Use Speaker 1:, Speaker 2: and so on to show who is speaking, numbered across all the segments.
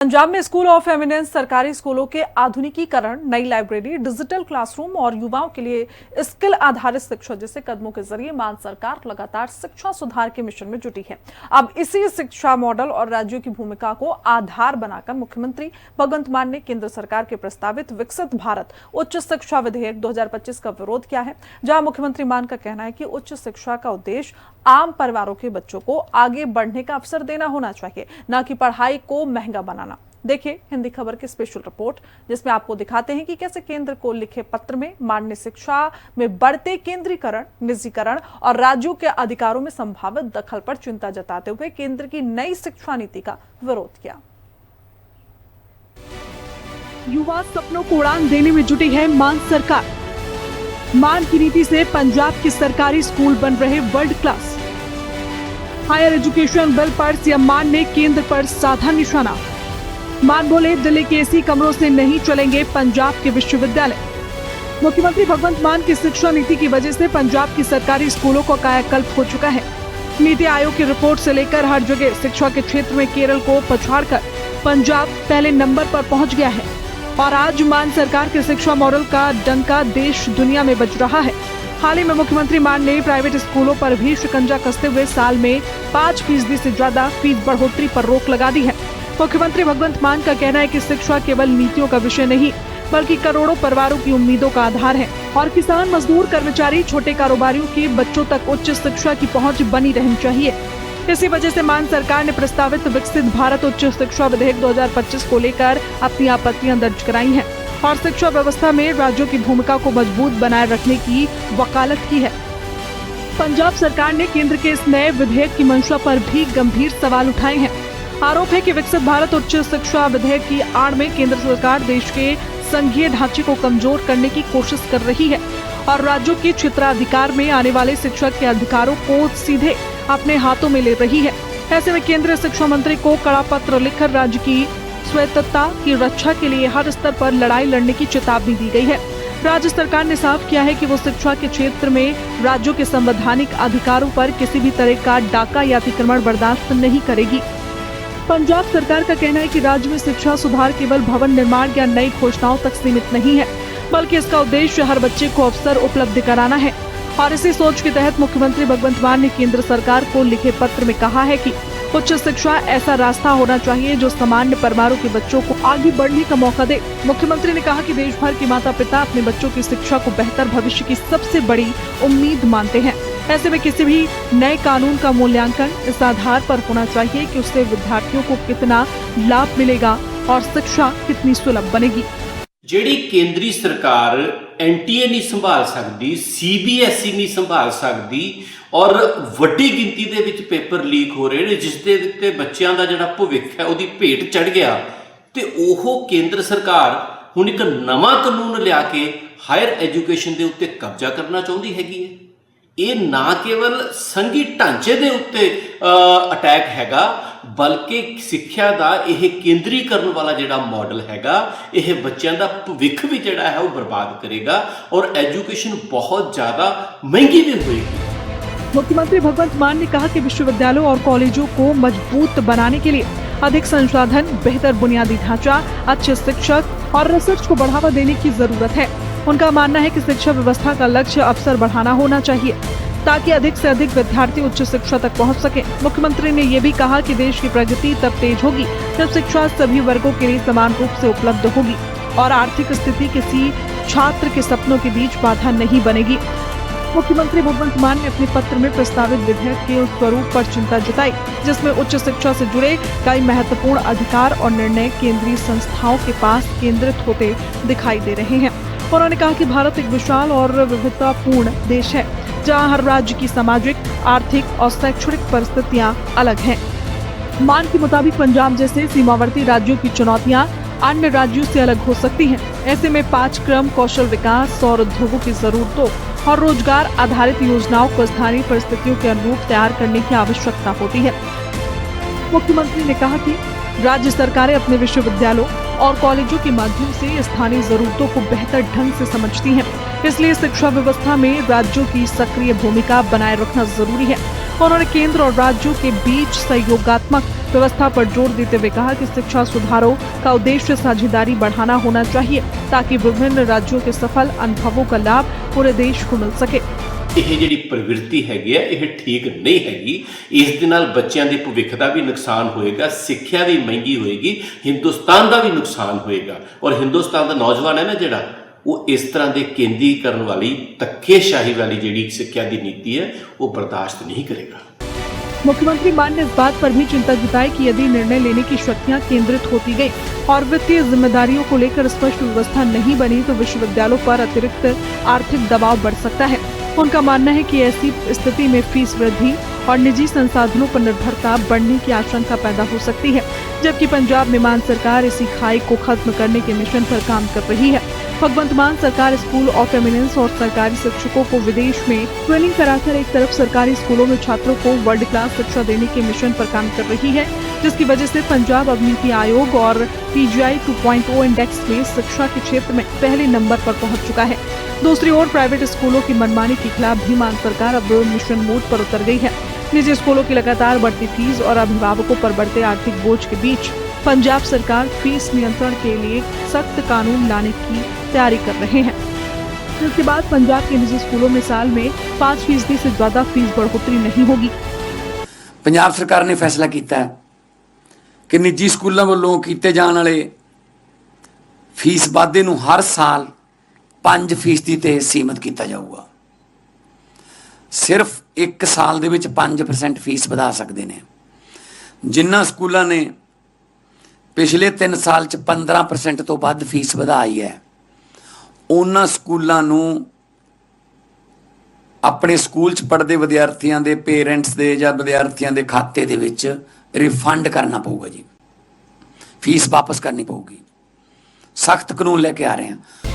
Speaker 1: पंजाब में school of eminence सरकारी स्कूलों के आधुनिकीकरण, नई लाइब्रेरी, डिजिटल क्लासरूम और युवाओं के लिए स्किल आधारित शिक्षा जैसे कदमों के जरिए मान सरकार लगातार शिक्षा सुधार के मिशन में जुटी है। अब इसी शिक्षा मॉडल और राज्यों की भूमिका को आधार बनाकर मुख्यमंत्री भगवंत मान ने केंद्र सरकार के प्रस्तावित विकसित भारत उच्च शिक्षा विधेयक 2025 का विरोध किया है, जहां मुख्यमंत्री मान का कहना है कि उच्च शिक्षा का उद्देश्य आम परिवारों के बच्चों को आगे बढ़ने का अवसर देना होना चाहिए, न कि पढ़ाई को महंगा बनाना। देखिए हिंदी खबर की स्पेशल रिपोर्ट, जिसमें आपको दिखाते हैं कि कैसे केंद्र को लिखे पत्र में मान ने शिक्षा में बढ़ते केंद्रीकरण, निजीकरण और राज्यों के अधिकारों में संभावित दखल पर चिंता जताते हुए केंद्र की नई शिक्षा नीति का विरोध किया।
Speaker 2: युवा सपनों को उड़ान देने में जुटी है मान सरकार। मान की नीति से पंजाब के सरकारी स्कूल बन रहे world class. Higher education bill पर सीएम मान ने केंद्र पर साधा निशाना। मान बोले, दिल्ली के एसी कमरों से नहीं चलेंगे पंजाब के विश्वविद्यालय। मुख्यमंत्री भगवंत मान की शिक्षा नीति की वजह से पंजाब की सरकारी स्कूलों का कायाकल्प हो चुका है। नीति आयोग की रिपोर्ट से लेकर हर जगह शिक्षा के क्षेत्र में केरल को पछाड़कर पंजाब पहले नंबर पर पहुंच गया है और आज मान सरकार के शिक्षा मॉडल का डंका देश दुनिया में बज रहा है। हाल ही में मुख्यमंत्री मान ने प्राइवेट स्कूलों पर भी शिकंजा कसते हुए साल में 5% से ज्यादा फीस बढ़ोतरी पर रोक लगा दी है। मुख्यमंत्री भगवंत मान का कहना है कि शिक्षा केवल नीतियों का विषय नहीं, बल्कि करोड़ों परिवारों की उम्मीदों का आधार है और किसान, मजदूर, कर्मचारी, छोटे कारोबारियों के बच्चों तक उच्च शिक्षा की पहुंच बनी रहनी चाहिए। इसी वजह से मान सरकार ने प्रस्तावित विकसित भारत उच्च शिक्षा विधेयक 2025 को लेकर अपनी आपत्तियां दर्ज कराई हैं और शिक्षा व्यवस्था में राज्यों की भूमिका को मजबूत बनाए रखने की वकालत की है। पंजाब सरकार ने केंद्र के इस नए विधेयक की मंशा पर भी गंभीर सवाल उठाए हैं। आरोप है कि विकसित भारत उच्च शिक्षा विधेयक की आड़ में केंद्र सरकार देश के संघीय ढांचे को कमजोर करने की कोशिश कर रही है और राज्यों के क्षेत्राधिकार में आने वाले शिक्षा के अधिकारों को सीधे अपने हाथों में ले रही है। ऐसे में केंद्रीय शिक्षा मंत्री को कड़ा पत्र लिखकर राज्य की स्वायत्तता की रक्षा के लिए हर स्तर पर लड़ाई लड़ने की चेतावनी दी गई है। राज्य सरकार ने साफ किया है कि वो शिक्षा के क्षेत्र में राज्यों के संवैधानिक अधिकारों पर किसी भी तरह का डाका या अतिक्रमण बर्दाश्त नहीं करेगी। पंजाब सरकार का कहना है कि राज्य में शिक्षा सुधार केवल भवन निर्माण या नई घोषणाओं तक सीमित नहीं है, बल्कि इसका उद्देश्य हर बच्चे को अवसर उपलब्ध कराना है। और इसी सोच के तहत मुख्यमंत्री भगवंत मान ने केंद्र सरकार को लिखे पत्र में कहा है कि उच्च शिक्षा ऐसा रास्ता होना चाहिए जो सामान्य परिवारों के बच्चों को आगे बढ़ने का मौका दे। मुख्यमंत्री ने कहा कि देश भर के माता पिता अपने बच्चों की शिक्षा को बेहतर भविष्य की सबसे बड़ी उम्मीद मानते हैं। ऐसे में किसी भी नए कानून का मूल्यांकन इस आधार पर होना चाहिए कि उससे विद्यार्थियों को कितना लाभ मिलेगा और शिक्षा कितनी सुलभ बनेगी।
Speaker 3: ਜਿਹੜੀ ਕੇਂਦਰੀ ਸਰਕਾਰ ਐਨਟੀਏ ਨਹੀਂ ਸੰਭਾਲ ਸਕਦੀ, ਸੀਬੀਐਸਈ ਨਹੀਂ ਸੰਭਾਲ ਸਕਦੀ ਔਰ ਵੱਡੀ ਗਿਣਤੀ ਦੇ ਵਿੱਚ ਪੇਪਰ ਲੀਕ ਹੋ ਰਹੇ ਨੇ, ਜਿਸ ਦੇ ਉੱਤੇ ਬੱਚਿਆਂ ਦਾ ਜਿਹੜਾ ਭਵਿੱਖ ਹੈ ਉਹਦੀ ਭੇਟ ਚੜ ਗਿਆ, ਤੇ ਉਹ ਕੇਂਦਰ ਸਰਕਾਰ ਹੁਣ ਇੱਕ ਨਵਾਂ ਕਾਨੂੰਨ ਲਿਆ ਕੇ ਹਾਇਰ ਐਜੂਕੇਸ਼ਨ ਦੇ ਉੱਤੇ ਕਬਜ਼ਾ ਕਰਨਾ ਚਾਹੁੰਦੀ ਹੈਗੀ ਹੈ। ਇਹ ਨਾ ਕੇਵਲ ਸੰਘੀ ਢਾਂਚੇ ਦੇ ਉੱਤੇ ਅਟੈਕ ਹੈਗਾ, ਬਲਕਿ ਸਿੱਖਿਆ ਦਾ ਇਹ ਕੇਂਦਰੀਕਰਨ ਵਾਲਾ ਜਿਹੜਾ ਮਾਡਲ ਹੈਗਾ, ਇਹ ਬੱਚਿਆਂ ਦਾ ਭਵਿੱਖ ਵੀ ਜਿਹੜਾ ਹੈ ਉਹ ਬਰਬਾਦ ਕਰੇਗਾ और एजुकेशन बहुत ज़्यादा महंगी भी होगी।
Speaker 2: मुख्यमंत्री भगवंत मान ने कहा कि विश्वविद्यालयों और कॉलेजों को मजबूत बनाने के लिए अधिक संसाधन, बेहतर बुनियादी ढांचा, अच्छे शिक्षक और रिसर्च को बढ़ावा देने की जरूरत है। उनका मानना है कि शिक्षा व्यवस्था का लक्ष्य अवसर बढ़ाना होना चाहिए ताकि अधिक से अधिक विद्यार्थी उच्च शिक्षा तक पहुंच सके। मुख्यमंत्री ने ये भी कहा कि देश की प्रगति तब तेज होगी जब शिक्षा सभी वर्गों के लिए समान रूप से उपलब्ध होगी और आर्थिक स्थिति किसी छात्र के सपनों के बीच बाधा नहीं बनेगी। मुख्यमंत्री भगवंत मान ने अपने पत्र में प्रस्तावित विधेयक के उस स्वरूप पर चिंता जताई जिसमें उच्च शिक्षा से जुड़े कई महत्वपूर्ण अधिकार और निर्णय केंद्रीय संस्थाओं के पास केंद्रित होते दिखाई दे रहे हैं। उन्होंने कहा कि भारत एक विशाल और विविधतापूर्ण देश है जहां हर राज्य की सामाजिक, आर्थिक और शैक्षणिक परिस्थितियां अलग हैं। मान के मुताबिक पंजाब जैसे सीमावर्ती राज्यों की चुनौतियां अन्य राज्यों से अलग हो सकती हैं। ऐसे में 5 क्रम कौशल विकास और उद्योगों की जरूरतों और रोजगार आधारित योजनाओं को स्थानीय परिस्थितियों के अनुरूप तैयार करने की आवश्यकता होती है। मुख्यमंत्री ने कहा कि राज्य सरकारें अपने विश्वविद्यालयों और कॉलेजों के माध्यम से स्थानीय जरूरतों को बेहतर ढंग से समझती हैं। इसलिए शिक्षा व्यवस्था में राज्यों की सक्रिय भूमिका बनाए रखना जरूरी है। उन्होंने केंद्र और राज्यों के बीच सहयोगात्मक व्यवस्था पर जोर देते हुए कहा कि शिक्षा सुधारों का उद्देश्य साझेदारी बढ़ाना होना चाहिए ताकि विभिन्न राज्यों के सफल अनुभवों का लाभ पूरे देश को मिल सके।
Speaker 3: ਇਹ ਜਿਹੜੀ ਪ੍ਰਵਿਰਤੀ ਹੈਗੀ ਹੈ ਇਹ ਠੀਕ ਨਹੀਂ ਹੈਗੀ। ਇਸ ਦੇ ਨਾਲ ਬੱਚਿਆਂ ਦੇ ਭਵਿੱਖ ਦਾ ਵੀ ਨੁਕਸਾਨ ਹੋਏਗਾ, ਸਿੱਖਿਆ ਵੀ ਮਹਿੰਗੀ ਹੋਏਗੀ, ਹਿੰਦੁਸਤਾਨ ਦਾ ਵੀ ਨੁਕਸਾਨ ਹੋਏਗਾ। ਔਰ ਹਿੰਦੁਸਤਾਨ ਦਾ ਨੌਜਵਾਨ ਹੈ ਨਾ ਜਿਹੜਾ, ਉਹ ਇਸ ਤਰ੍ਹਾਂ ਦੇ ਕੇਂਦਰੀਕਰਨ ਵਾਲੀ ਧੱਕੇਸ਼ਾਹੀ ਵਾਲੀ ਜਿਹੜੀ ਸਿੱਖਿਆ ਦੀ ਨੀਤੀ ਹੈ ਉਹ ਬਰਦਾਸ਼ਤ नहीं करेगा।
Speaker 2: मुख्यमंत्री मान ने इस बात पर भी चिंता जताई कि यदि निर्णय लेने की शक्तियां केंद्रित होती गई और वित्तीय जिम्मेदारियों को लेकर स्पष्ट व्यवस्था नहीं बनी तो विश्वविद्यालयों पर अतिरिक्त आर्थिक दबाव बढ़ सकता है। उनका मानना है कि ऐसी स्थिति में फीस वृद्धि और निजी संसाधनों पर निर्भरता बढ़ने की आशंका पैदा हो सकती है, जबकि पंजाब में मान सरकार इसी खाई को खत्म करने के मिशन पर काम कर रही है। भगवंत मान सरकार स्कूल ऑफ एमिनेंस और सरकारी शिक्षकों को विदेश में ट्रेनिंग कराकर एक तरफ सरकारी स्कूलों में छात्रों को वर्ल्ड क्लास शिक्षा देने के मिशन पर काम कर रही है, जिसकी वजह से पंजाब अब नीति आयोग और PGI 2.0 इंडेक्स में शिक्षा के क्षेत्र में पहले नंबर पर पहुंच चुका है। दूसरी ओर प्राइवेट स्कूलों की मनमानी के खिलाफ भी मान सरकार अब मिशन मोड पर उतर गई है। निजी स्कूलों की लगातार बढ़ती फीस और अभिभावकों पर बढ़ते आर्थिक बोझ के बीच पंजाब सरकार फीस नियंत्रण के लिए सख्त कानून लाने की तैयारी कर रहे हैं, जिसके बाद पंजाब के निजी स्कूलों में साल में 5% से ज्यादा फीस बढ़ोतरी नहीं होगी।
Speaker 4: पंजाब सरकार ने फैसला किया है कि निजी स्कूलों वालों किए जाने वाले फीस वाधे नूं हर साल 5% ते सीमित किया जाऊगा। सिर्फ एक साल दे विच 5% फीस वधा सकते हैं। जिन्हां स्कूलों ने पिछले 3 साल च 15% तो वध फीस वधाई है, उन्हां स्कूलों नूं अपने स्कूल च पढ़दे विद्यार्थियों के पेरेंट्स दे या विद्यार्थियों के खाते दे विच रिफंड करना पऊगा जी, फीस वापस करनी पऊगी। सख्त कानून लेके आ रहे हैं।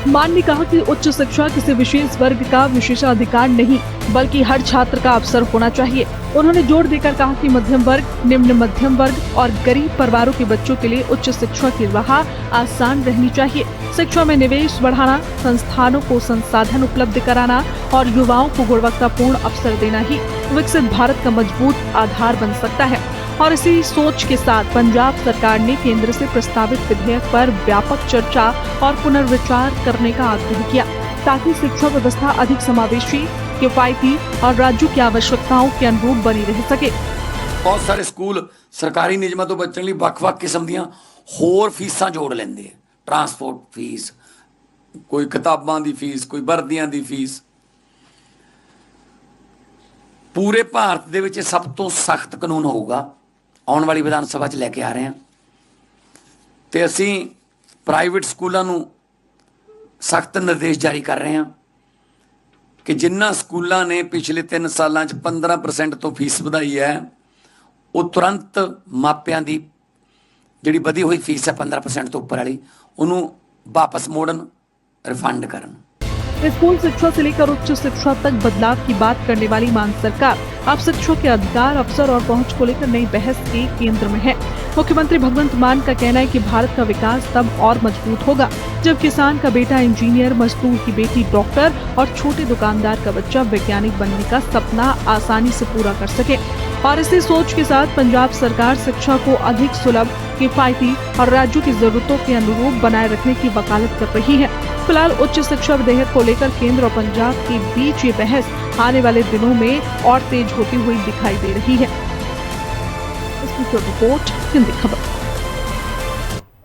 Speaker 2: मान ने कहा कि उच्च शिक्षा किसी विशेष वर्ग का विशेषाधिकार नहीं बल्कि हर छात्र का अवसर होना चाहिए। उन्होंने जोर देकर कहा कि मध्यम वर्ग, निम्न मध्यम वर्ग और गरीब परिवारों के बच्चों के लिए उच्च शिक्षा की राह आसान रहनी चाहिए। शिक्षा में निवेश बढ़ाना, संस्थानों को संसाधन उपलब्ध कराना और युवाओं को गुणवत्तापूर्ण अवसर देना ही विकसित भारत का मजबूत आधार बन सकता है। और इसी सोच के साथ पंजाब सरकार ने केंद्र से प्रस्तावित विधेयक पर व्यापक चर्चा और पुनर्विचार करने का आग्रह किया, ताकि शिक्षा व्यवस्था अधिक समावेशी, किफायती और राज्यों की आवश्यकताओं के अनुरूप बनी रह सके।
Speaker 4: बहुत सारे स्कूल सरकारी नियमां तो बचण लई ਵੱਖ-ਵੱਖ किस्म ਦੀਆਂ होर फीसां जोड़ लेंदे हैं। ट्रांसपोर्ट फीस, कोई किताबां दी फीस, कोई वर्दियां दी फीस। पूरे भारत दे विच सब तो सख्त कानून होगा। आने वाली विधान सभा च लैके आ रहे हैं तो असी प्राइवेट स्कूलों नूं सख्त निर्देश जारी कर रहे हैं कि जिन्हां स्कूलों ने पिछले 3 सालों 15% तो फीस वधाई है, वो तुरंत मापियां दी जिहड़ी वधी हुई फीस है 15% तो उपर वाली, उन्होंने वापस मोड़न, रिफंड करन।
Speaker 2: स्कूल शिक्षा से लेकर उच्च शिक्षा तक बदलाव की बात करने वाली मान सरकार अब शिक्षा के अधिकार, अवसर और पहुंच को लेकर नई बहस के केंद्र में है। मुख्यमंत्री भगवंत मान का कहना है कि भारत का विकास तब और मजबूत होगा जब किसान का बेटा इंजीनियर, मजदूर की बेटी डॉक्टर और छोटे दुकानदार का बच्चा वैज्ञानिक बनने का सपना आसानी से पूरा कर सके। और इसी सोच के साथ पंजाब सरकार शिक्षा को अधिक सुलभ, किफायती और राज्यों की जरूरतों के अनुरूप बनाए रखने की वकालत कर रही है। फिलहाल उच्च शिक्षा विधेयक को लेकर केंद्र और पंजाब के बीच ये बहस आने वाले दिनों में और तेज होती हुई दिखाई दे रही है। इसकी रिपोर्ट हिंदी खबर।